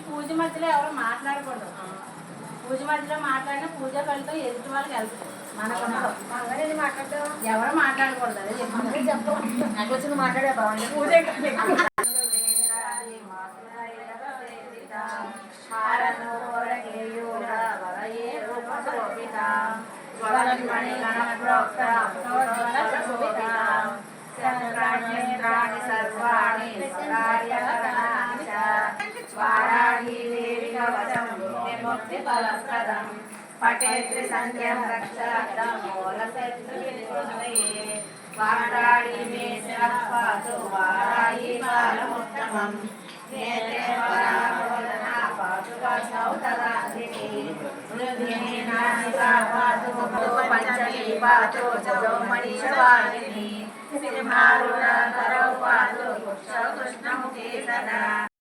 పూజ మధ్యలో ఎవరు మాట్లాడకూడదు. పూజ మధ్యలో మాట్లాడిన పూజ ఫలితం ఎదుటి వాళ్ళకి వెళ్తుంది. మనకు మాట్లాడతాం ఎవరు మాట్లాడకూడదు. అదే చెప్పండి ఎట్లా వచ్చింది మాట్లాడే బాగుంది పూజ పఠేత్రి సంధ్యం రక్షార్థం మూలశత్రువినిర్వహయే వారాళి మే శిరఃపాతు వారాయి బాలముత్తమం నేత్రే వరారోదనా పాతు వాసౌ తదాగ్నిః వృద్ధిని నాసికా పాతు పంచమీ పాతు చౌమణీషవాణిని సింహారుణ కరౌ పాతు పుష్ప కృష్ణముఖే సదా